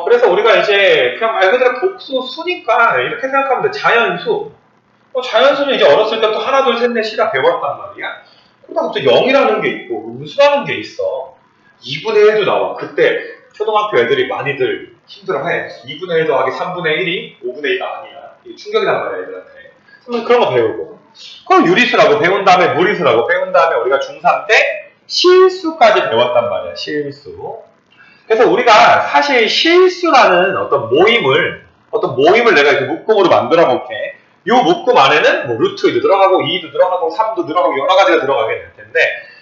그래서 우리가 이제 그냥 말 그대로 복수 수니까 이렇게 생각하면 돼. 자연수. 자연수는 이제 어렸을 때부터 하나, 둘, 셋, 넷, 시다 배웠단 말이야. 그러다가 또 0이라는 게 있고, 음수라는 게 있어. 2분의 1도 나와. 그때 초등학교 애들이 많이들 힘들어해. 2분의 1 더하기 3분의 1이 5분의 1 아니야. 이게 충격이란 말이야, 애들한테. 그런 거 배우고. 그럼 유리수라고 배운 다음에 무리수라고 배운 다음에 우리가 중3 때 실수까지 배웠단 말이야, 실수. 그래서 우리가 사실 실수라는 어떤 모임을 내가 이렇게 묶음으로 만들어 볼게. 이 묶음 안에는 뭐 루트 1도 들어가고 2도 들어가고 3도 들어가고 여러 가지가 들어가게 될 텐데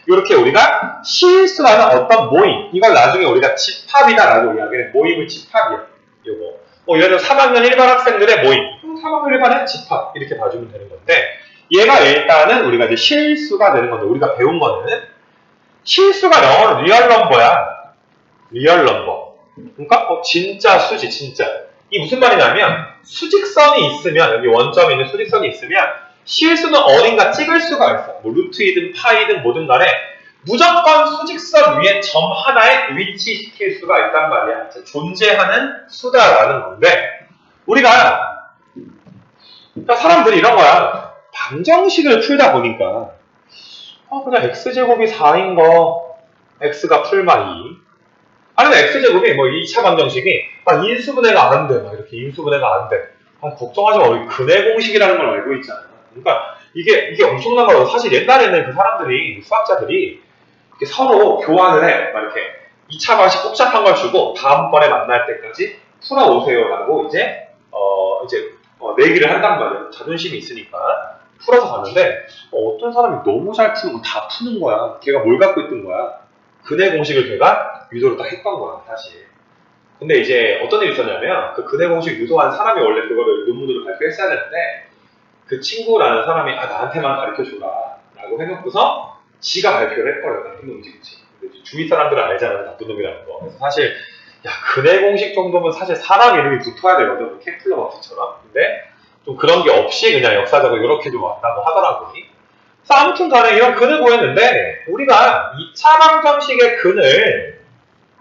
이렇게 우리가 실수라는 어떤 모임 이걸 나중에 우리가 집합이다라고 이야기해. 모임을 집합이야. 요거. 예를 들어 3학년 일반 학생들의 모임. 3학년 일반의 집합 이렇게 봐주면 되는 건데 얘가 일단은 우리가 이제 실수가 되는 건데 우리가 배운 거는 실수가 영어로 리얼 넘버야. 리얼 넘버. 그러니까 진짜 수지 진짜. 이 무슨 말이냐면 수직선이 있으면 여기 원점에 있는 수직선이 있으면 실수는 어딘가 찍을 수가 있어. 뭐 루트이든 파이든 뭐든 간에 무조건 수직선 위에 점 하나에 위치시킬 수가 있단 말이야. 존재하는 수다라는 건데 우리가 그러니까 사람들이 이런 거야. 방정식을 풀다 보니까 그냥 x제곱이 4인 거 x가 풀마 2 아니면 x제곱이 뭐 2차 방정식이 인수분해가 안 돼. 막 이렇게 인수분해가 안 돼. 걱정하지 마. 우리 근해 공식이라는 걸 알고 있잖아. 그러니까 이게 엄청난 거라고. 사실 옛날에는 그 사람들이 수학자들이 이렇게 서로 교환을 해. 막 이렇게 2차 방식 복잡한 걸 주고 다음번에 만날 때까지 풀어오세요라고 이제 내기를 한단 말이야. 자존심이 있으니까 풀어서 가는데 어떤 사람이 너무 잘 푸는 거 다 푸는 거야. 걔가 뭘 갖고 있던 거야. 근해 공식을 걔가 유도를 딱 했던 거야, 사실. 근데 이제 어떤 일이 있었냐면, 그 근해 공식 유도한 사람이 원래 그거를 논문으로 발표했어야 되는데, 그 친구라는 사람이, 나한테만 가르쳐줘라. 라고 해놓고서, 지가 발표를 했거든. 나쁜 놈이지, 그치. 근데 주위 사람들은 알잖아, 나쁜 놈이라는 거. 그래서 사실, 근해 공식 정도면 사실 사람 이름이 붙어야 되거든. 케플러 법칙처럼. 근데, 좀 그런 게 없이 그냥 역사적으로 이렇게 좀 왔다고 하더라고. 아무튼 간에 이런 근을 구했는데 우리가 2차 방정식의 근을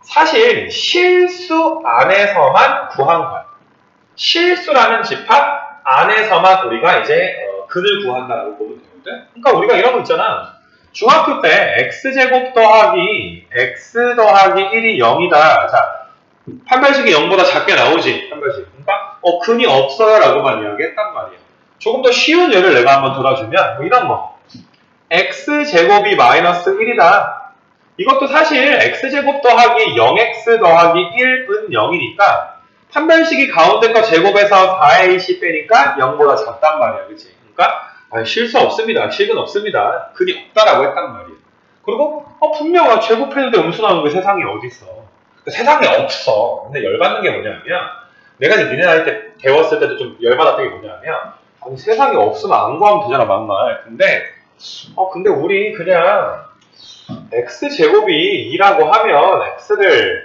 사실 실수 안에서만 구한 거야. 실수라는 집합 안에서만 우리가 이제 근을 구한다고 보면 되거든. 그러니까 우리가 이런 거 있잖아. 중학교 때 x제곱 더하기 x 더하기 1이 0이다. 자, 판별식이 0보다 작게 나오지. 판별식. 그러니까 근이 없어요 라고만 이야기했단 말이야. 조금 더 쉬운 예를 내가 한번 들어주면 뭐 이런 거. x제곱이 마이너스 1이다. 이것도 사실 x제곱 더하기 0x 더하기 1은 0이니까 판별식이 가운데 거 제곱해서 4의 20 빼니까 0보다 작단 말이야. 그치? 그러니까 실수 없습니다. 실근 없습니다. 근이 없다라고 했단 말이야. 그리고 분명 제곱했는데 음수 나오는 게 세상에 어딨어. 세상에 없어. 근데 열받는 게 뭐냐면 내가 이제 니네 나이 때 배웠을 때도 좀 열받았던 게 뭐냐면 세상에 없으면 안 구하면 되잖아 막말. 근데 우리 그냥 x제곱이 2라고 하면 x를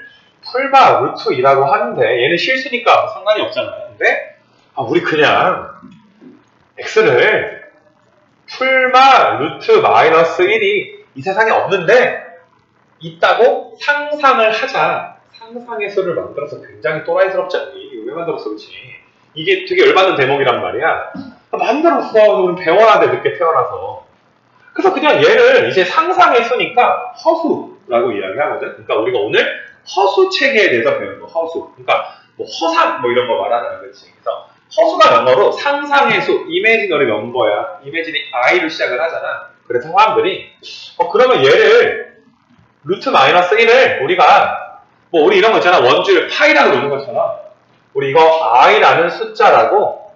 풀마 루트 2라고 하는데 얘는 실수니까 상관이 없잖아요. 근데 우리 그냥 x를 풀마 루트 마이너스 1이 이 세상에 없는데 있다고 상상을 하자. 상상의 수를 만들어서 굉장히 또라이스럽지 않니? 왜 만들었어 그렇지? 이게 되게 열받는 대목이란 말이야. 만들었어. 우리 배워야 돼 늦게 태어나서. 그래서 그냥 얘를 이제 상상의 수니까 허수라고 이야기하거든. 그러니까 우리가 오늘 허수 체계에 대해서 배우는 거, 허수. 그러니까 뭐 허상 뭐 이런 거 말하잖아, 그렇지? 그래서 허수가 영어로 상상의 수, 이미지너리 넘버야. 이미지니 i로 시작을 하잖아. 그래서 사람들이 그러면 얘를 루트 마이너스 1을 우리가 뭐 우리 이런 거 있잖아. 원주를 파이라고 놓는 것처럼 우리 이거 i라는 숫자라고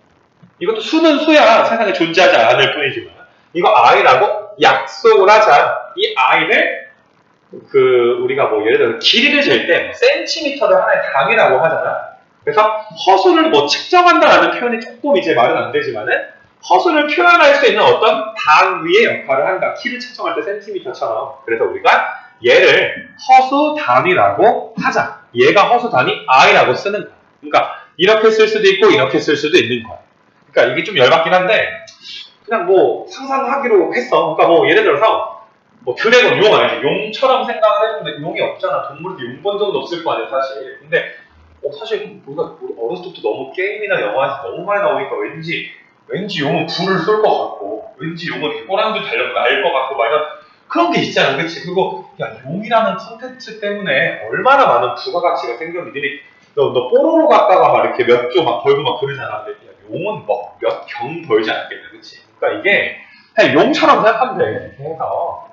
이것도 수는 수야. 세상에 존재하지 않을 뿐이지만 이거 i라고 약속을 하자. 이 i를 우리가 뭐 예를 들어 길이를 잴 때 센티미터를 하나의 단위라고 하잖아. 그래서 허수를 뭐 측정한다라는 표현이 조금 이제 말은 안 되지만은 허수를 표현할 수 있는 어떤 단위의 역할을 한다. 키를 측정할 때 센티미터처럼. 그래서 우리가 얘를 허수 단위라고 하자. 얘가 허수 단위 i라고 쓰는 거야. 그러니까 이렇게 쓸 수도 있고 이렇게 쓸 수도 있는 거야. 그러니까 이게 좀 열받긴 한데 그냥 뭐 상상하기로 했어. 그러니까 뭐 예를 들어서 뭐 드래곤 용 알지? 용처럼 생각을 해주는데 용이 없잖아. 동물도 용 본 적도 없을 거 아니야 사실. 근데 사실 우리가 어렸을 때부터 너무 게임이나 영화에서 너무 많이 나오니까 왠지 용은 불을 쏠 것 같고, 왠지 용은 이렇게 꼬랑지 달려 날 것 같고, 막 이런 그런 게 있잖아, 그치? 그리고 야, 용이라는 컨텐츠 때문에 얼마나 많은 부가가치가 생겨. 니들이 너 뽀로로 갔다가 막 이렇게 몇 조 막 벌고 막 그러잖아. 근데 야, 용은 뭐 몇 경 벌지 않겠냐, 그치? 그러니까 이게 그냥 용처럼 생각하면 돼. 그래서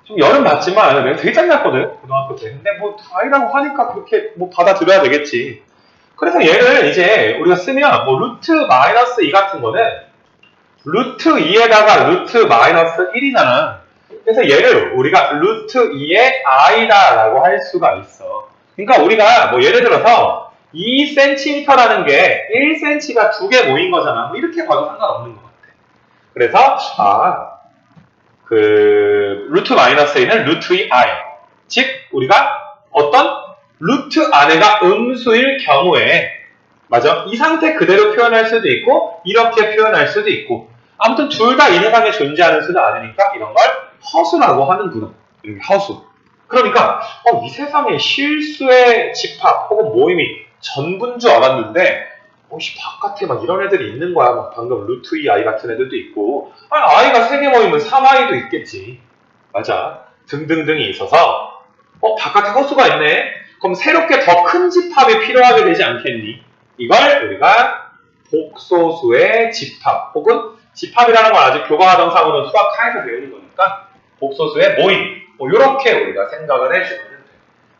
좀 열은 받지만 내가 되게 짱났거든, 고등학교 때. 근데 뭐 아이라고 하니까 그렇게 뭐 받아들여야 되겠지. 그래서 얘를 이제 우리가 쓰면 뭐 루트 마이너스 2 같은 거는 루트 2에다가 루트 마이너스 1이잖아. 그래서 얘를 우리가 루트 2의 i다라고 할 수가 있어. 그러니까 우리가 뭐 예를 들어서 2cm라는 게 1cm가 두 개 모인 거잖아. 뭐 이렇게 봐도 상관없는 것 같아. 그래서 루트 마이너스 1은 루트 2 i. 즉 우리가 어떤 루트 안에가 음수일 경우에, 맞아, 이 상태 그대로 표현할 수도 있고 이렇게 표현할 수도 있고, 아무튼 둘 다 이 세상에 존재하는 수는 아니니까 이런 걸 허수라고 하는구나. 이렇게 허수. 그러니까 이 세상에 실수의 집합 혹은 모임이 전부인 줄 알았는데 혹시 바깥에 막 이런 애들이 있는 거야. 막 방금 루트 2i 같은 애들도 있고, i가 3개 모이면 3i도 있겠지. 맞아. 등등등이 있어서 바깥에 허수가 있네. 그럼 새롭게 더 큰 집합이 필요하게 되지 않겠니? 이걸 우리가 복소수의 집합 혹은 집합이라는 건 아직 교과과정상으로는 수학 하에서 배우는 거니까 복소수의 모임, 뭐 이렇게 우리가 생각을 해주면 돼.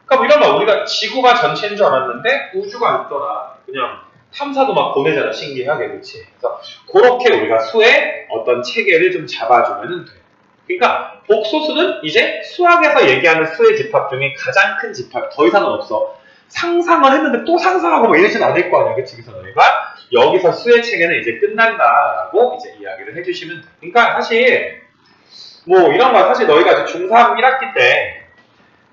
그러니까 뭐 이런 거 우리가 지구가 전체인 줄 알았는데 우주가 있더라. 그냥 탐사도 막 보내잖아, 신기하게. 그치? 그래서 그렇게 우리가 수의 어떤 체계를 좀 잡아주면 돼. 그러니까 복소수는 이제 수학에서 얘기하는 수의 집합 중에 가장 큰 집합, 더 이상은 없어. 상상을 했는데 또 상상하고 뭐 이러진 않을 거 아니야. 그치? 그래서 너희가 여기서 수의 체계는 이제 끝난다라고 이제 이야기를 해주시면 돼. 그러니까 사실 뭐 이런 거 사실 너희가 중3 1학기 때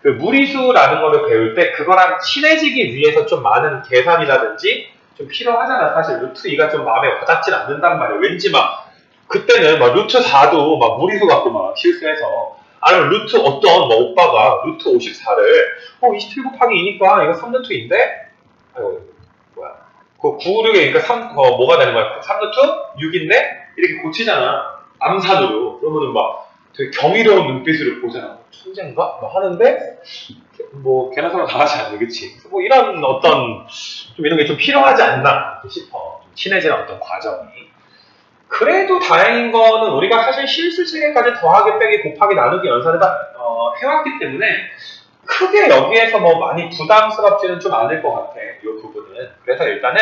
그 무리수라는 거를 배울 때 그거랑 친해지기 위해서 좀 많은 계산이라든지 좀 필요하잖아. 사실 루트 2가 좀 마음에 와닿진 않는단 말이야. 왠지 막 그때는 막 루트 4도 막 무리수 갖고 막 실수해서, 아니면 루트 어떤 뭐 오빠가 루트 54를 27 곱하기 2니까 이거 3루트 인데, 아이고 뭐야 그 9, 6에 그러니까 3 뭐가 되는 거야? 3루트 6인데 이렇게 고치잖아, 암산으로. 그러면은 막 되게 경이로운 눈빛으로 보잖아. 천재인가? 뭐 하는데 뭐 걔나 서로 다 하지 않니, 그치? 뭐 이런 어떤 좀 이런 게 좀 필요하지 않나 싶어. 좀 친해지는 어떤 과정이. 그래도 다행인 거는 우리가 사실 실수 체계까지 더하기 빼기 곱하기 나누기 연산을 다 해왔기 때문에 크게 여기에서 뭐 많이 부담스럽지는 좀 않을 것 같아, 이 부분은. 그래서 일단은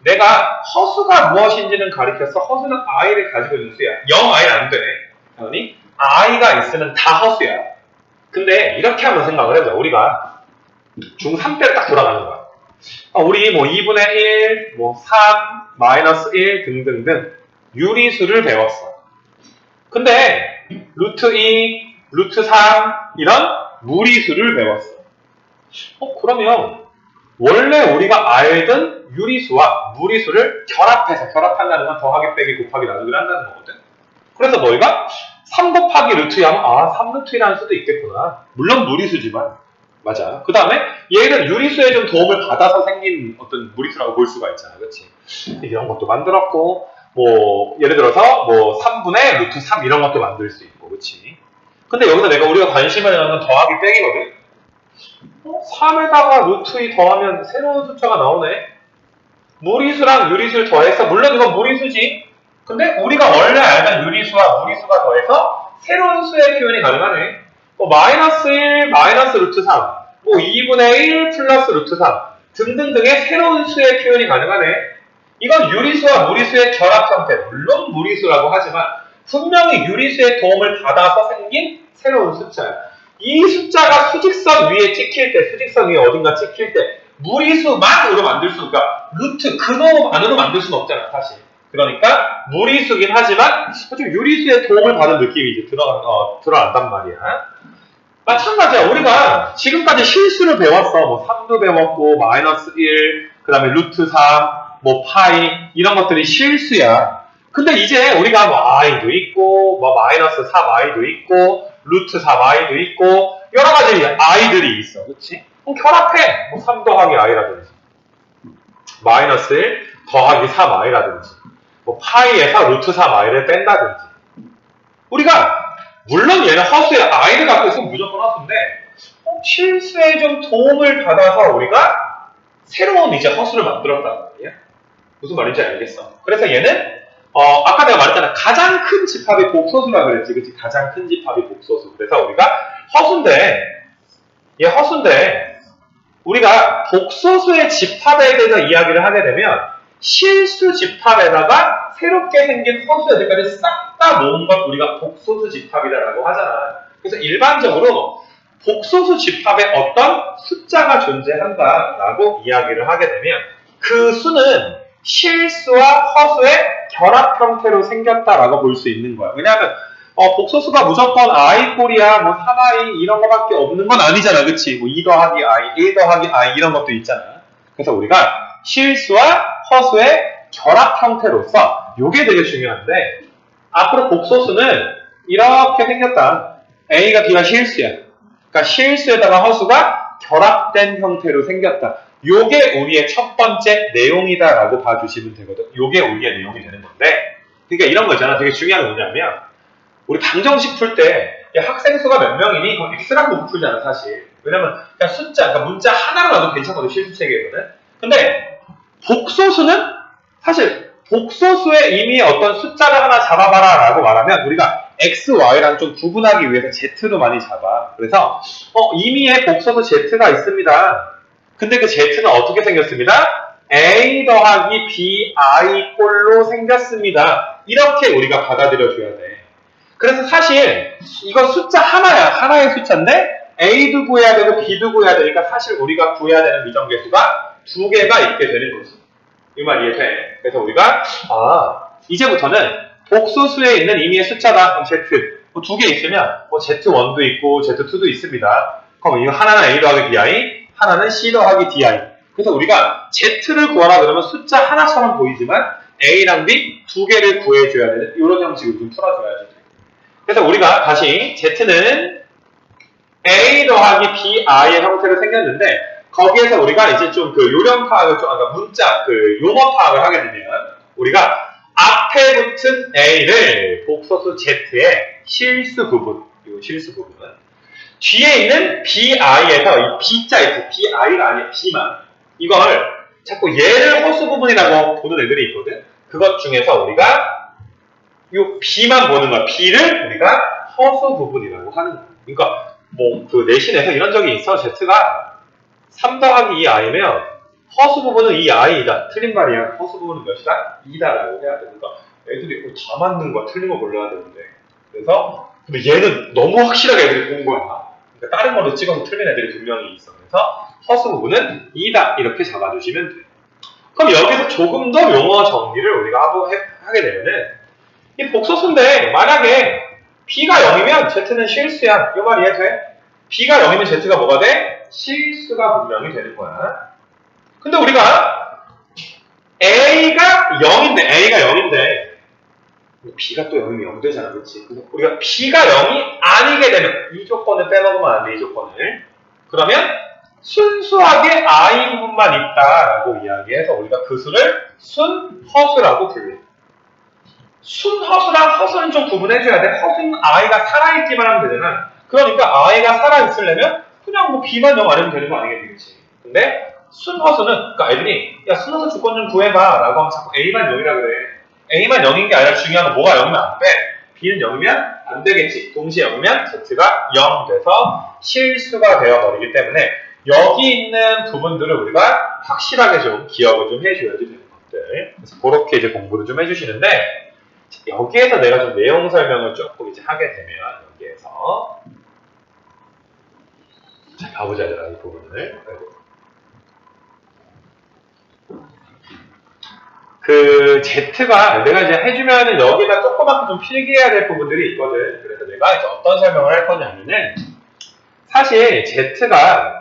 내가 허수가 무엇인지는 가리켰어. 허수는 i를 가지고 있는 수야. 0i는 안 되네, 당연히. i가 있으면 다 허수야. 근데 이렇게 한번 생각을 해보자. 우리가 중3 때를 딱 돌아가는 거야. 우리 뭐 2분의 1, 뭐 3, 마이너스 1 등등등 유리수를 배웠어. 근데 루트 2, 루트 3 이런 무리수를 배웠어. 그러면 원래 우리가 알던 유리수와 무리수를 결합한다는 건 더하기 빼기 곱하기 나누기를 한다는 거거든. 그래서 너희가 3 곱하기 루트 2 하면 3루트 2라는 수도 있겠구나. 물론 무리수지만. 맞아. 그 다음에 얘는 유리수에 좀 도움을 받아서 생긴 어떤 무리수라고 볼 수가 있잖아. 그렇지? 이런 것도 만들었고, 뭐 예를 들어서 뭐 3분의 루트 3 이런 것도 만들 수 있고. 그렇지? 근데 여기서 우리가 관심을 갖는 건 더하기 빼기거든. 3에다가 루트 2 더하면 새로운 숫자가 나오네. 무리수랑 유리수를 더해서, 물론 이건 무리수지. 근데 우리가 원래 알던 유리수와 무리수가 더해서 새로운 수의 표현이 가능하네. 마이너스 1, 마이너스 루트 3, 뭐 2분의 1 플러스 루트 3 등등등의 새로운 수의 표현이 가능하네. 이건 유리수와 무리수의 결합 형태, 물론 무리수라고 하지만 분명히 유리수의 도움을 받아서 생긴 새로운 숫자야. 이 숫자가 수직선 위에 찍힐 때, 수직선 위에 어딘가 찍힐 때 무리수만으로 만들 수, 그러니까 루트 근호만으로 만들 수는 없잖아, 사실. 그러니까 무리수긴 하지만 좀 유리수의 도움을 받은 느낌이 이제 드러난단 말이야. 마찬가지야. 우리가 지금까지 실수를 배웠어. 뭐 3도 배웠고, 마이너스 1, 그 다음에 루트 3, 뭐 파이, 이런 것들이 실수야. 근데 이제 우리가 뭐 i도 있고, 뭐 마이너스 3i도 있고, 루트 3i도 있고, 여러 가지 i들이 있어. 그치? 그럼 결합해. 뭐 3 더하기 i라든지. 마이너스 1 더하기 4마이라든지 뭐 파이에서 루트 4마이를 뺀다든지 우리가 물론 얘는 허수의 i를 갖고 있으면 무조건 허수인데 실수에 좀 도움을 받아서 우리가 새로운 이제 허수를 만들었단 말이야. 무슨 말인지 알겠어. 그래서 얘는 아까 내가 말했잖아. 가장 큰 집합이 복소수라 그랬지. 그치? 가장 큰 집합이 복소수. 그래서 우리가 얘 허수인데 우리가 복소수의 집합에 대해서 이야기를 하게 되면 실수 집합에다가 새롭게 생긴 허수 애들까지 싹 다 모은 걸 우리가 복소수 집합이라고 하잖아. 그래서 일반적으로 복소수 집합에 어떤 숫자가 존재한다라고 이야기를 하게 되면 그 수는 실수와 허수의 결합 형태로 생겼다라고 볼 수 있는 거야. 왜냐하면 복소수가 무조건 i 꼴이야, 뭐 3i 이런 거밖에 없는 건 아니잖아, 그치? 뭐 2 더하기 i, 1 더하기 i 이런 것도 있잖아. 그래서 우리가 실수와 허수의 결합 형태로서 이게 되게 중요한데 앞으로 복소수는 이렇게 생겼다. a가 b가 실수야. 그러니까 실수에다가 허수가 결합된 형태로 생겼다. 요게 우리의 첫 번째 내용이다라고 봐주시면 되거든. 요게 우리의 내용이 되는 건데 그러니까 이런 거 있잖아. 되게 중요한 게 뭐냐면 우리 방정식 풀 때 학생 수가 몇 명이니? 그럼 x랑 놓고 풀잖아 사실. 왜냐면 그냥 숫자, 그러니까 문자 하나로 놔도 괜찮거든 실수 체계에서는. 근데 복소수는 사실 복소수의 의미의 어떤 숫자를 하나 잡아봐라 라고 말하면 우리가 x, y랑 좀 구분하기 위해서 z로 많이 잡아. 그래서 의미의 복소수 z가 있습니다. 근데 그 z는 어떻게 생겼습니다? a 더하기 b i 꼴로 생겼습니다. 이렇게 우리가 받아들여줘야 돼. 그래서 사실 이건 숫자 하나야. 하나의 숫자인데 a도 구해야 되고 b도 구해야 되니까 사실 우리가 구해야 되는 미정계수가 두 개가 있게 되는 거지. 이 말 이해돼? 그래서 우리가 이제부터는 복소수에 있는 의미의 숫자다. 그럼 z 두 개 있으면 뭐 z1도 있고 z2도 있습니다. 그럼 이거 하나는 a 더하기 bi, 하나는 c 더하기 di. 그래서 우리가 z를 구하라 그러면 숫자 하나처럼 보이지만 a랑 b 두 개를 구해줘야 되는 이런 형식으로 좀 풀어줘야지. 그래서 우리가 다시 z는 a 더하기 bi의 형태로 생겼는데 거기에서 우리가 이제 좀 그 요령 파악을 좀, 문자, 용어 파악을 하게 되면 우리가 앞에 붙은 a를 복소수 z의 실수 부분, 이 실수 부분은 뒤에 있는 bi에서 이 b자 있죠. bi가 아니라 b만 이걸 자꾸 얘를 허수 부분이라고 보는 애들이 있거든. 그것 중에서 우리가 이 b만 보는 거야. b를 우리가 허수 부분이라고 하는 거야. 그러니까 뭐 그 내신에서 이런 적이 있어. z가 3 더하기 2i면 허수 부분은 2i이다. 틀린 말이야. 허수 부분은 몇이다? 2다라고 해야 돼. 그러니까 애들이 다 맞는 거야. 틀린 거 골라야 되는데. 그래서 근데 얘는 너무 확실하게 애들이 본 거야. 그러니까 다른 걸로 찍어서 틀린 애들이 분명히 있어. 그래서 허수 부분은 2다. 이렇게 잡아주시면 돼. 그럼 여기서 조금 더 용어 정리를 우리가 하게 되면은 이 복소수인데 만약에 b가 0이면 z는 실수야. 이 말 이해돼? b가 0이면 z가 뭐가 돼? 실수가 분명히 되는 거야. 근데 우리가 a가 0인데 b가 또 0이면 0 되잖아. 그렇지? 우리가 b가 0이 아니게 되면 이 조건을 빼먹으면 안 돼. 이 조건을. 그러면 순수하게 i 부분만 있다라고 이야기해서 우리가 그 수를 순허수라고 불러. 순허수랑 허수는 좀 구분해줘야 돼. 허수는 i가 살아있기만 하면 되잖아. 그러니까 i가 살아있으려면 그냥 뭐 b만 0 아니면 되는 거 아니겠지. 근데 순허수는 그러니까 애들이 야 순허수 조건 좀 구해봐 라고 하면 자꾸 a만 0이라 그래. a만 0인 게 아니라 중요한 건 뭐가 0이면 안 돼. b는 0이면 안 되겠지. 동시에 0이면 z가 0 돼서 실수가 되어버리기 때문에 여기 있는 부분들을 우리가 확실하게 좀 기억을 좀 해줘야지 되는 것들. 그래서 그렇게 이제 공부를 좀 해주시는데 여기에서 내가 좀 내용 설명을 조금 이제 하게 되면 여기에서 자 가보자 얘들아 이 부분을 그 Z가 내가 이제 해주면은 여기다 조그맣게 좀 필기해야 될 부분들이 있거든. 그래서 내가 이제 어떤 설명을 할 거냐면은 사실 Z가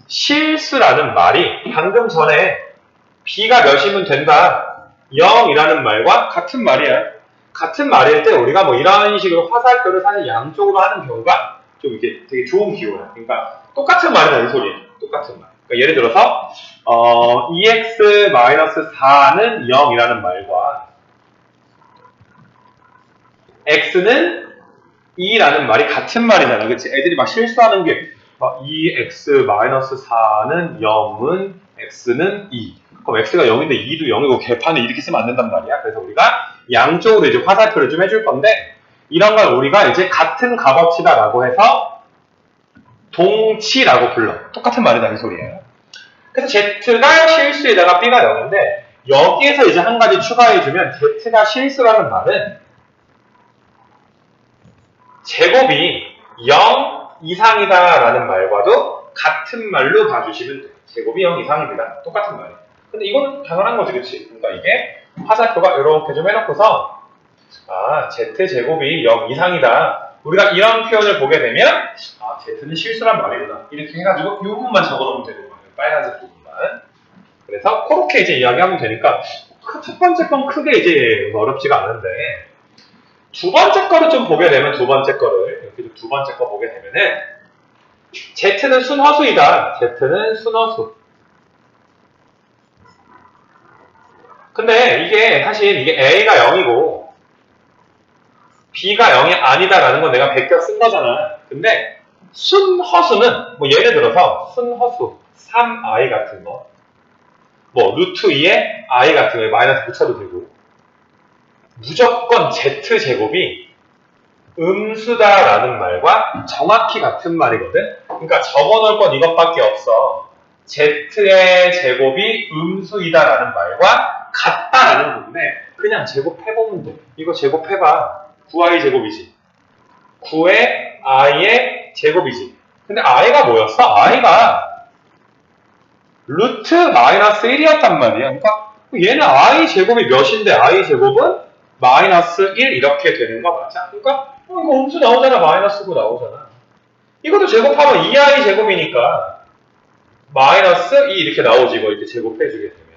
실수라는 말이 방금 전에 B가 몇이면 된다 0이라는 말과 같은 말이야. 같은 말일 때 우리가 뭐 이런 식으로 화살표를 사실 양쪽으로 하는 경우가 좀 이렇게 되게 좋은 기호야. 그러니까 똑같은 말이다 이 소리야. 똑같은 말. 그러니까 예를 들어서 2x-4는 0이라는 말과 x는 2라는 말이 같은 말이잖아. 그치? 애들이 막 실수하는 게 2x-4는 0은 x는 2. 그럼 x가 0인데 2도 0이고 개판을 이렇게 쓰면 안 된단 말이야. 그래서 우리가 양쪽으로 이제 화살표를 좀 해줄 건데 이런 걸 우리가 이제 같은 값어치다라고 해서 동치라고 불러. 똑같은 말이다 이 소리예요. 그래서 z가 실수에다가 b가 0인데 여기에서 이제 한 가지 추가해주면 z가 실수라는 말은 제곱이 0 이상이다라는 말과도 같은 말로 봐주시면 돼요. 제곱이 0 이상입니다. 똑같은 말이에요. 근데 이거는 당연한 거지, 그치? 그러니까 이게 화살표가 이렇게 좀 해놓고서 z제곱이 0 이상이다. 우리가 이런 표현을 보게 되면 z는 실수란 말이구나. 이렇게 해가지고 이 부분만 적어놓으면 되는 거예요. 빨간색 부분만. 그래서 그렇게 이제 이야기하면 되니까 첫 번째 건 크게 이제 어렵지가 않은데 두 번째 거를 좀 보게 되면 두 번째 거를 이렇게 두 번째 거 보게 되면은 z는 순허수이다. z는 순허수. 근데 이게 사실 이게 a가 0이고 b가 0이 아니다라는 건 내가 베껴 쓴 거잖아. 근데 순허수는 뭐 예를 들어서 순허수 3i 같은 거, 뭐 루트 2에 i 같은 거에 마이너스 붙여도 되고 무조건 z제곱이 음수다라는 말과 정확히 같은 말이거든. 그러니까 적어놓을 건 이것밖에 없어. z의 제곱이 음수이다라는 말과 같다라는 건데 그냥 제곱해보면 돼. 이거 제곱해봐. 9i 제곱이지. 9의 i의 제곱이지. 근데 i가 뭐였어? i가 루트 마이너스 1이었단 말이야. 그러니까 얘는 i 제곱이 몇인데 i 제곱은 마이너스 1 이렇게 되는 거 맞아? 그러니까 이거 음수 나오잖아. 마이너스 9 나오잖아. 이것도 제곱하면 2i 제곱이니까 마이너스 2 이렇게 나오지. 이거 이렇게 제곱해주게 되면.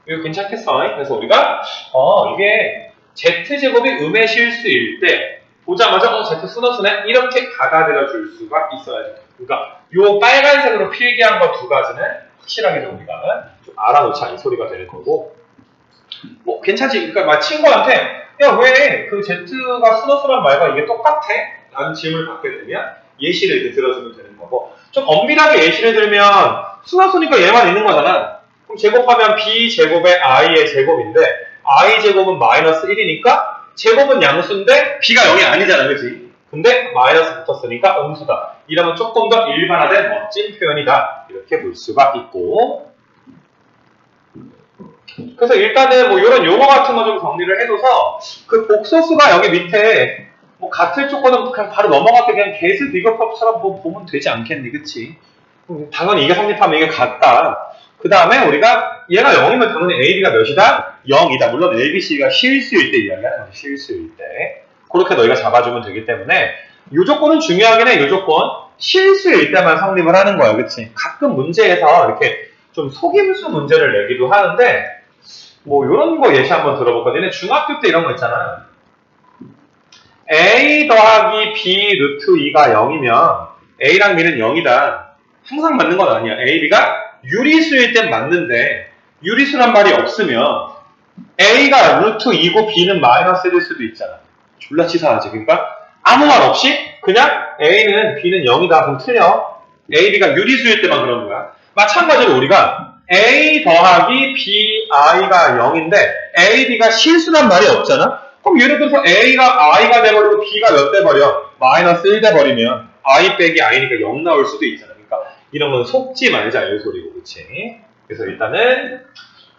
이거 괜찮겠어? 그래서 우리가 이게 z제곱이 음의 실수일 때 보자마자 z 순허수네 이렇게 받아들여 줄 수가 있어야지. 그러니까 요 빨간색으로 필기한 거 두 가지는 확실하게 좀 우리가 좀 알아놓자 이 소리가 되는 거고 뭐 괜찮지. 그러니까 막 친구한테 야 왜 그 z가 순허수란 말과 이게 똑같아? 라는 질문을 받게 되면 예시를 이렇게 들어주면 되는 거고 좀 엄밀하게 예시를 들면 순허수니까 얘만 있는 거잖아. 그럼 제곱하면 b제곱의 i의 제곱인데 i제곱은 마이너스 1이니까 제곱은 양수인데 b가 0이 아니잖아. 그치? 근데 마이너스 붙었으니까 음수다. 이러면 조금 더 일반화된 멋진 표현이다. 이렇게 볼 수가 있고 그래서 일단은 뭐 이런 용어 같은 거 좀 정리를 해둬서 그 복소수가 여기 밑에 뭐 같을 조건은 그냥 바로 넘어갈 때 그냥 개수 비교법처럼 보면 되지 않겠니? 그치? 당연히 이게 성립하면 이게 같다. 그 다음에 우리가 얘가 0이면 당연히 AB가 몇이다? 0이다. 물론 ABC가 실수일 때 이야기하는 거지. 실수일 때. 그렇게 너희가 잡아주면 되기 때문에 이 조건은 중요하긴 해. 이 조건. 실수일 때만 성립을 하는 거야. 그치? 가끔 문제에서 이렇게 좀 속임수 문제를 내기도 하는데 뭐 이런 거 예시 한번 들어볼까? 얘네 중학교 때 이런 거 있잖아. A 더하기 B 루트 2가 0이면 A랑 B는 0이다. 항상 맞는 건 아니야. A, B가 유리수일 땐 맞는데 유리수란 말이 없으면 A가 루트 2고 B는 마이너스 1일 수도 있잖아. 졸라 치사하지. 그러니까 아무 말 없이 그냥 A는 B는 0이다. 그럼 틀려. A, B가 유리수일 때만 그런 거야. 마찬가지로 우리가 A 더하기 B, I가 0인데 A, B가 실수란 말이 없잖아. 그럼 예를 들어서 A가 I가 돼버리고 B가 몇 돼버려? 마이너스 1 돼버리면 I 빼기 I니까 0 나올 수도 있잖아. 그러니까 이런 건 속지 말자 이 소리고, 그치? 그래서 일단은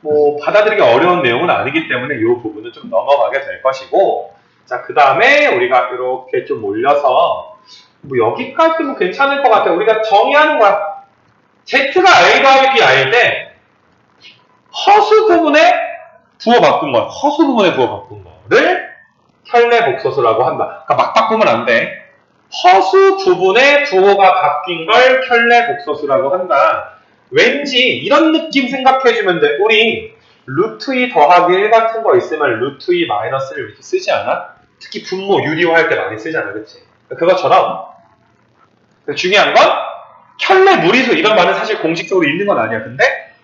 뭐 받아들이기 어려운 내용은 아니기 때문에 이 부분은 좀 넘어가게 될 것이고, 자, 그 다음에 우리가 이렇게 좀 올려서 뭐 여기까지도 뭐 괜찮을 것 같아. 우리가 정의하는 거야. Z가 A 더하기 B 아닐 때 허수 부분에 부호 바꾼 거야. 허수 부분에 부호 바꾼 거를 혈내 복소수라고 한다. 그러니까 막 바꾸면 안 돼. 허수 부분에 부호가 바뀐 걸 혈내 복소수라고 한다. 왠지 이런 느낌 생각해주면 돼. 우리 루트 2 더하기 1 같은 거 있으면 루트 2 마이너스를 이렇게 쓰지 않아? 특히 분모 유리화 할 때 많이 쓰잖아. 그치? 그것처럼 중요한 건 켤레 무리수 이런 말은 사실 공식적으로 있는 건 아니야. 근데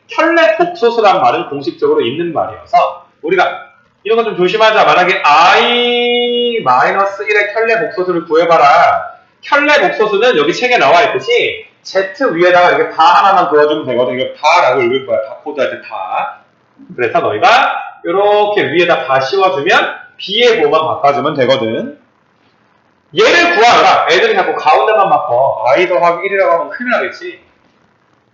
켤레 복소수란 말은 공식적으로 있는 말이어서 우리가 이런 거 좀 조심하자. 만약에 i-1의 켤레 복소수를 구해봐라. 켤레 복소수는 여기 책에 나와 있듯이 z 위에다가 이렇게 다 하나만 그어주면 되거든. 이거 다라고 읽을 거야. 다 코드할 때 다. 그래서 너희가 이렇게 위에다 다 씌워주면 b의 보호만 바꿔주면 되거든. 얘를 구하라. 애들이 자꾸 가운데만 바꿔. i 더하기 1이라고 하면 큰일 나겠지.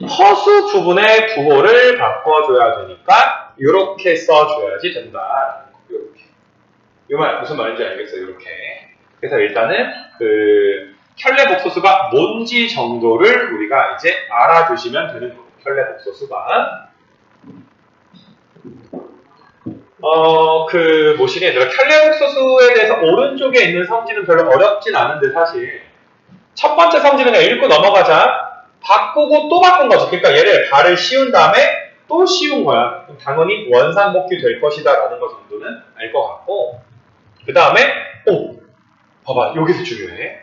허수 부분의 부호를 바꿔줘야 되니까 이렇게 써줘야지 된다. 이렇게. 이 말 무슨 말인지 알겠어요? 이렇게. 그래서 일단은 그 켤레 복소수가 뭔지 정도를 우리가 이제 알아주시면 되는 거예요. 켤레 복소수가. 뭐시니 얘들아, 켤레 복소수에 대해서 오른쪽에 있는 성질은 별로 어렵진 않은데 사실 첫 번째 성질은 그냥 읽고 넘어가자. 바꾸고 또 바꾼 거지. 그러니까 얘를 발을 씌운 다음에 또 씌운 거야. 그럼 당연히 원상복귀 될 것이다 라는 거 정도는 알 것 같고, 그 다음에 봐봐, 여기서 중요해.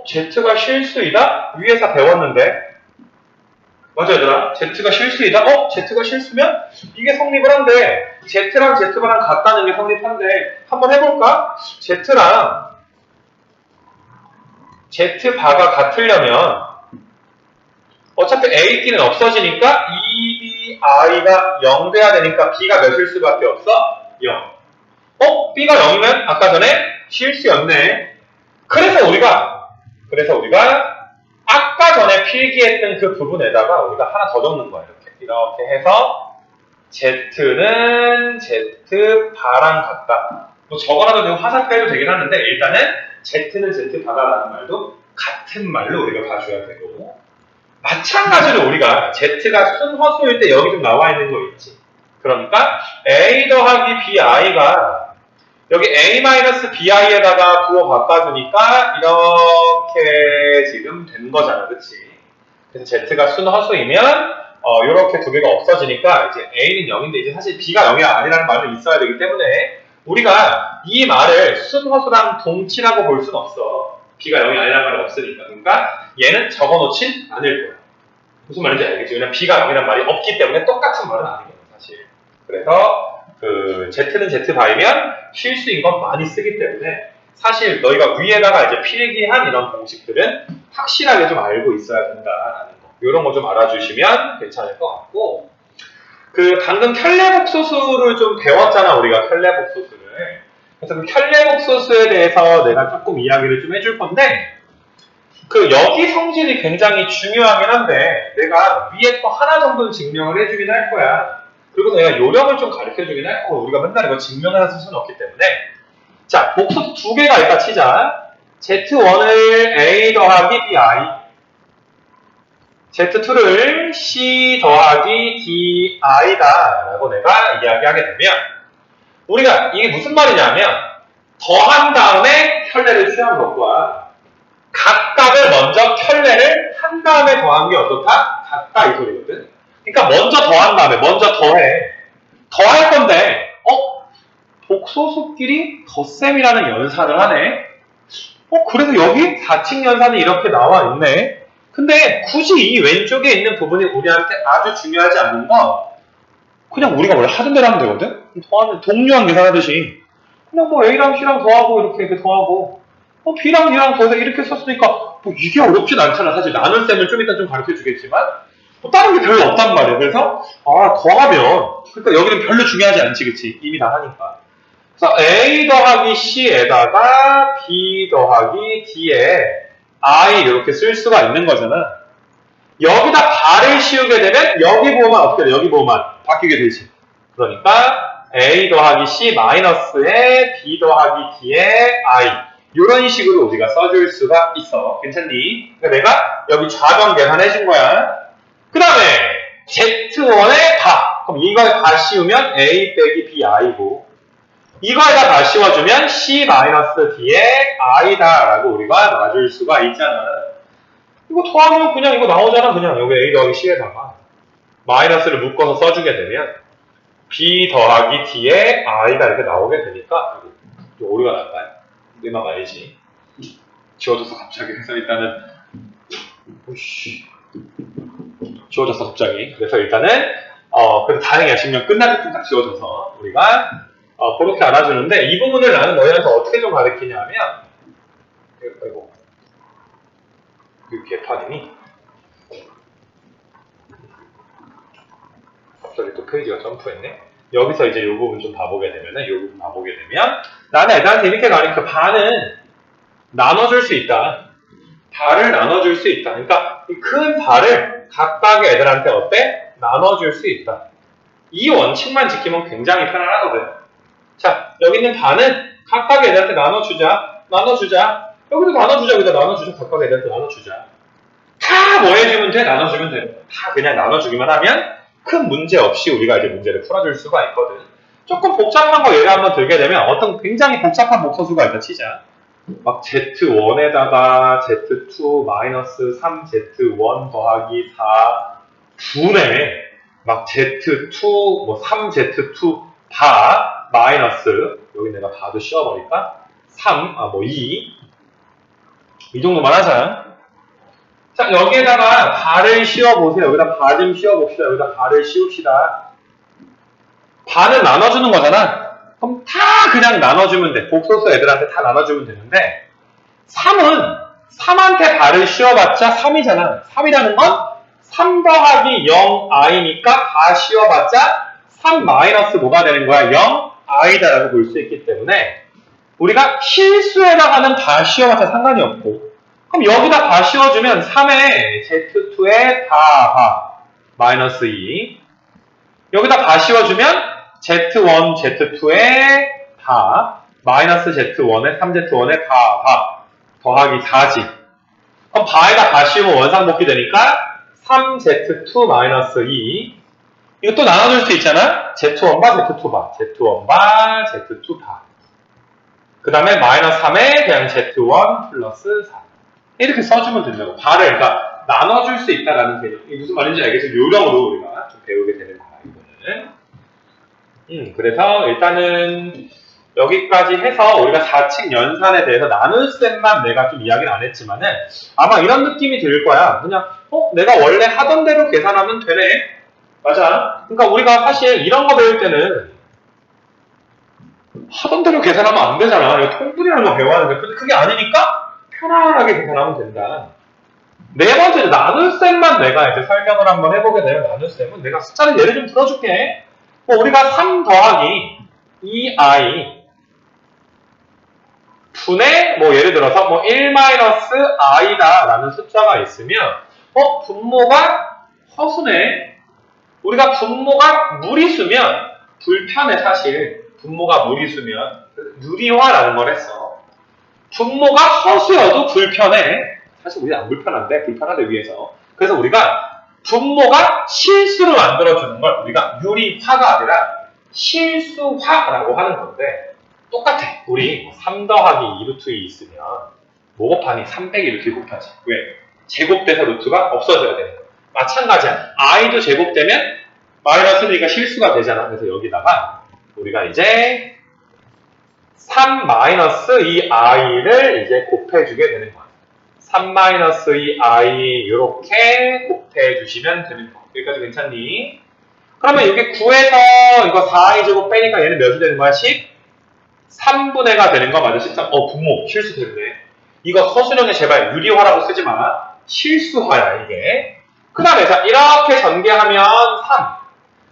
Z가 실수이다? 위에서 배웠는데 맞아 얘들아, Z가 실수이다? Z가 실수면 이게 성립을 한대. Z랑 Z바랑 같다는 게 성립한대. 한번 해볼까? Z랑 Z바가 같으려면 어차피 A끼는 없어지니까 2BI가 0 돼야 되니까 B가 몇일 수밖에 없어? 0. B가 0이면 아까 전에 실수였네. 그래서 우리가 아까 전에 필기했던 그 부분에다가 우리가 하나 더 적는 거야. 이렇게 해서 Z는 Z바랑 같다. 뭐 적어놔도 되고 화살표도 되긴 하는데 일단은 Z는 Z바다라는 말도 같은 말로 우리가 봐줘야 되고, 마찬가지로 우리가 Z가 순허수일 때 여기 좀 나와 있는 거 있지. 그러니까 A 더하기 BI가 여기 A-BI에다가 부호 바꿔주니까 이렇게 지금 된 거잖아. 그치? 그래서 Z가 순허수이면 이렇게 두 개가 없어지니까 이제 A는 0인데 이제 사실 B가 0이 아니라는 말도 있어야 되기 때문에 우리가 이 말을 순허수랑 동치라고 볼 수는 없어. B가 0이 아니라는 말은 없으니까. 그러니까 얘는 적어놓진 않을 거야. 무슨 말인지 알겠지? 왜냐면 B가 0이라는 말이 없기 때문에 똑같은 말은 아니거든 사실. 그래서 Z는 Z바이면 실수인 건 많이 쓰기 때문에 사실 너희가 위에다가 이제 필기한 이런 공식들은 확실하게 좀 알고 있어야 된다라는 거. 이런 거 좀 알아주시면 괜찮을 것 같고, 방금 켤레복소수를 좀 배웠잖아 우리가 켤레복소수를. 그래서 그 켤레복소수에 대해서 내가 조금 이야기를 좀 해줄 건데, 여기 성질이 굉장히 중요하긴 한데 내가 위에 거 하나 정도는 증명을 해주긴 할 거야. 그리고 내가 요령을 좀 가르쳐주긴 할 거고, 우리가 맨날 이거 증명하는 수는 없기 때문에. 자, 복소수 두 개가 있다 치자. Z1을 A 더하기 BI, Z2를 C 더하기 DI다 라고 내가 이야기하게 되면 우리가 이게 무슨 말이냐면 더한 다음에 켤레를 취한 것과 각각을 먼저 켤레를 한 다음에 더한 게 어떻다? 같다 이 소리거든. 그러니까 먼저 더한 다음에 먼저 더해. 더할 건데 복소수끼리 덧셈이라는 연산을 하네. 그래서 여기 4칙 연산이 이렇게 나와 있네. 근데 굳이 이 왼쪽에 있는 부분이 우리한테 아주 중요하지 않은 건 그냥 우리가 원래 하던 대로 하면 되거든. 더하면 동류한 계산하듯이 그냥 뭐 A랑 C랑 더하고 이렇게 더하고 B랑 D랑 더해서 이렇게 썼으니까 뭐 이게 어렵진 않잖아. 사실 나눌셈을 좀 이따 좀 가르쳐 주겠지만 다른 게 별로 없단 말이야. 그래서 더하면 그러니까 여기는 별로 중요하지 않지, 그치? 이미 다 하니까. 그래서 A 더하기 C에다가 B 더하기 D에 I 이렇게 쓸 수가 있는 거잖아. 여기다 발을 씌우게 되면 여기 보호만 어떻게 돼? 여기 보호만 바뀌게 되지. 그러니까 A 더하기 C 마이너스에 B 더하기 D에 I 이런 식으로 우리가 써줄 수가 있어. 괜찮니? 그러니까 내가 여기 좌변 계산해 준 거야. 그 다음에 Z1에 다. 그럼 이거에 다 씌우면 A 빼기 BI고 이거에다 다 씌워주면 C-D에 I다라고 우리가 놔줄 수가 있잖아. 이거 더하면 그냥 이거 나오잖아. 그냥 여기 A 더하기 C에다가 마이너스를 묶어서 써주게 되면 B 더하기 D에 I가 이렇게 나오게 되니까 오류가 날까요? 음악 알지? 지워져서 갑자기 해서 일단은 오씨. 지워졌어, 갑자기. 그래서 일단은, 그래도 다행이야. 증명 끝날 때쯤 딱 지워져서. 우리가, 그렇게 알아주는데, 이 부분을 나는 너희한테 어떻게 좀 가르치냐면, 아이고, 개판이니? 갑자기 또 페이지가 점프했네. 여기서 이제 이 부분 좀 봐보게 되면은, 이 부분 봐보게 되면, 나는 애들한테 이렇게 가르쳐. 반은 나눠줄 수 있다. 발을 나눠줄 수 있다. 그러니까 이 큰 발을 각각의 애들한테 어때? 나눠줄 수 있다. 이 원칙만 지키면 굉장히 편안하거든. 자, 여기 있는 반은 각각의 애들한테 나눠주자. 여기도 나눠주자. 여기다 나눠주자. 각각의 애들한테 나눠주자. 다 뭐 해주면 돼? 나눠주면 돼. 다 그냥 나눠주기만 하면 큰 문제 없이 우리가 이제 문제를 풀어줄 수가 있거든. 조금 복잡한 거 예를 한번 들게 되면 어떤 굉장히 복잡한 목소수가 있다 치자. 막 Z1에다가 Z2 마이너스 3Z1 더하기 4 분의 막 Z2 뭐 3Z2 다 마이너스 여기 내가 바도 씌워버릴까? 3, 뭐 2 이 정도만 하자. 자, 여기에다가 발을 씌워보세요. 여기다 바 좀 씌워봅시다. 여기다 발을 씌웁시다. 반은 나눠주는 거잖아. 그럼 다 그냥 나눠주면 돼. 복소수 애들한테 다 나눠주면 되는데 3은 3한테 발을 씌워봤자 3이잖아. 3이라는 건 3 더하기 0i니까 다 씌워봤자 3 마이너스 뭐가 되는 거야? 0i다라고 볼 수 있기 때문에 우리가 실수에다가는 다 씌워봤자 상관이 없고 그럼 여기다 다 씌워주면 3에 Z2에 다 마이너스 2 여기다 다 씌워주면 Z1, Z2에 다 마이너스 Z1에 3Z1에 다 더하기 4지. 그럼 바에다 다 씌우면 원상복귀 되니까 3Z2 마이너스 2 이거 또 나눠줄 수 있잖아. Z1바 Z2바 Z1바 Z2바 그 다음에 마이너스 3에 그냥 Z1 플러스 4 이렇게 써주면 된다고. 바를 그러니까 나눠줄 수 있다라는 개념. 이게 무슨 말인지 알겠죠? 요령으로 우리가 좀 배우게 되는 거야 이거는. 그래서 일단은 여기까지 해서 우리가 4칙 연산에 대해서 나눗셈만 내가 좀 이야기를 안 했지만은 아마 이런 느낌이 들 거야. 그냥 내가 원래 하던 대로 계산하면 되네. 맞아. 그러니까 우리가 사실 이런 거 배울 때는 하던 대로 계산하면 안 되잖아. 통분이라는 거 배워야 하는데 그게 아니니까 편안하게 계산하면 된다. 네 번째 나눗셈만 내가 이제 설명을 한번 해보게 되면 나눗셈은 내가 숫자를 예를 좀 들어줄게. 우리가 3 더하기 2i 분의 예를 들어서 1 마이너스 i다 라는 숫자가 있으면 분모가 허수네. 우리가 분모가 무리수면 불편해. 사실 분모가 무리수면 유리화라는 걸 했어. 분모가 허수여도 불편해. 사실 우리 안 불편한데 불편하대 위해서. 그래서 우리가 분모가 실수로 만들어주는 걸 우리가 유리화가 아니라 실수화라고 하는 건데 똑같아. 우리 3 더하기 2루트 2 있으면 뭐 곱하니 3 빼기 루트 2 곱하지. 왜? 제곱돼서 루트가 없어져야 되는 거야. 마찬가지야. i도 제곱되면 마이너스니까 실수가 되잖아. 그래서 여기다가 우리가 이제 3 마이너스 이 i를 이제 곱해주게 되는 거야. 3 마이너스 이 i 이렇게 곱해주시면 되는 거. 여기까지 괜찮니? 그러면 여기 9에서 이거 4i 제곱 빼니까 얘는 몇이 되는 거야? 13분의가 되는 거 맞아? 13. 분모 실수 됐네. 이거 서술형에 제발 유리화라고 쓰지 마. 실수화야 이게. 그 다음에 자 이렇게 전개하면 3.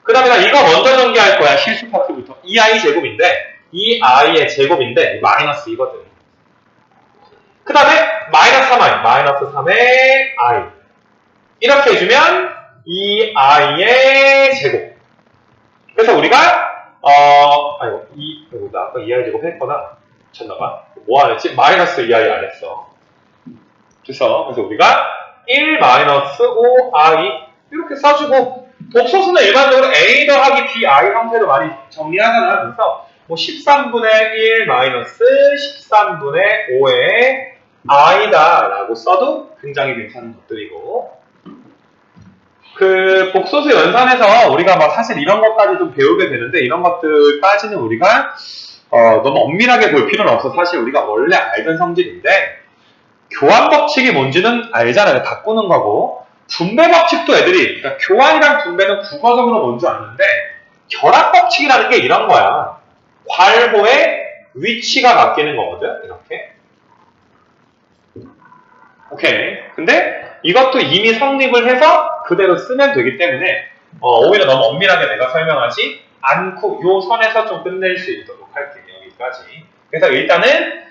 그 다음에 나 이거 먼저 전개할 거야. 실수 파트부터. 2i 제곱인데 2i의 제곱인데 마이너스 이거든. 그 다음에 마이너스 3i. 마이너스 3의 i. 이렇게 해주면 2i의 제곱. 그래서 우리가 나 아까 2i 제곱 했거나 미쳤나봐. 뭐 안 했지? 마이너스 2i 안 했어. 그래서 우리가 1 마이너스 5i 이렇게 써주고 복소수는 일반적으로 a 더하기 bi 형태로 많이 정리하잖아. 그래서 13분의 1 마이너스 13분의 5의 i다 라고 써도 굉장히 괜찮은 것들이고 그 복소수 연산에서 우리가 사실 이런 것까지 좀 배우게 되는데 이런 것들까지는 우리가 너무 엄밀하게 볼 필요는 없어. 사실 우리가 원래 알던 성질인데 교환 법칙이 뭔지는 알잖아요. 바꾸는 거고. 분배 법칙도 애들이, 그러니까 교환이랑 분배는 국어적으로 뭔지 아는데, 결합 법칙이라는 게 이런 거야. 괄호의 위치가 바뀌는 거거든. 이렇게. 오케이. 근데 이것도 이미 성립을 해서 그대로 쓰면 되기 때문에 오히려 너무 엄밀하게 내가 설명하지 않고 요 선에서 좀 끝낼 수 있도록 할게요. 여기까지. 그래서 일단은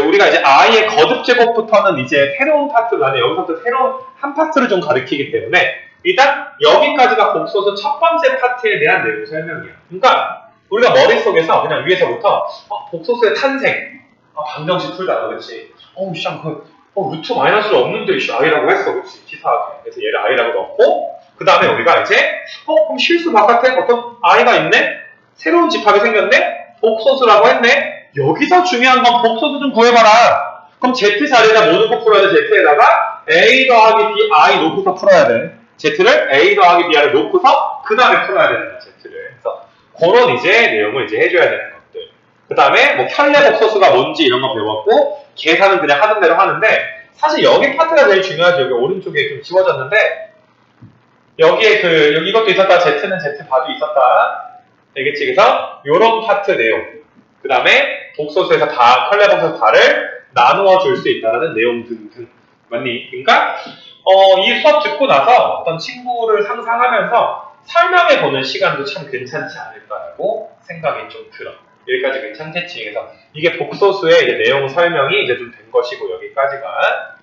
우리가 이제 i의 거듭 제곱부터는 이제 새로운 파트가 아니라 여기서부터 새로운 한 파트를 좀 가리키기 때문에 일단 여기까지가 복소수 첫 번째 파트에 대한 내용 설명이야. 그러니까 우리가 머릿속에서 그냥 위에서부터 복소수의 탄생, 방정식 풀다, 그렇지? 참 루트 마이너스가 없는데 i라고 했어, 그렇지? 치사하게. 그래서 얘를 i라고 넣고 그 다음에 우리가 이제 그럼 실수 바깥에 어떤 i가 있네? 새로운 집합이 생겼네? 복소수라고 했네? 여기서 중요한 건 복소수 좀 구해봐라. 그럼 z 자리에다 뭐 넣고 풀어야 돼? z에다가 a 더하기 b i 놓고서 풀어야 돼. z를 a 더하기 b i를 놓고서 그 다음에 풀어야 된다, z를. 그래서 그런 이제 내용을 이제 해줘야 되는 것들. 그 다음에 뭐 켤레 복소수가 뭔지 이런 거 배웠고 계산은 그냥 하던 대로 하는데 사실 여기 파트가 제일 중요하죠. 여기 오른쪽에 좀 지워졌는데 여기에 여기 이것도 있었다. Z는 Z 바도 있었다. 되겠지? 그래서 요런 파트 내용. 그 다음에 복소수에서 컬레 복소수 다를 나누어 줄 수 있다는 내용 등등. 맞니? 그러니까 이 수업 듣고 나서 어떤 친구를 상상하면서 설명해 보는 시간도 참 괜찮지 않을까라고 생각이 좀 들어. 여기까지 괜찮겠지? 그래서 이게 복소수의 이제 내용 설명이 이제 좀 된 것이고 여기까지가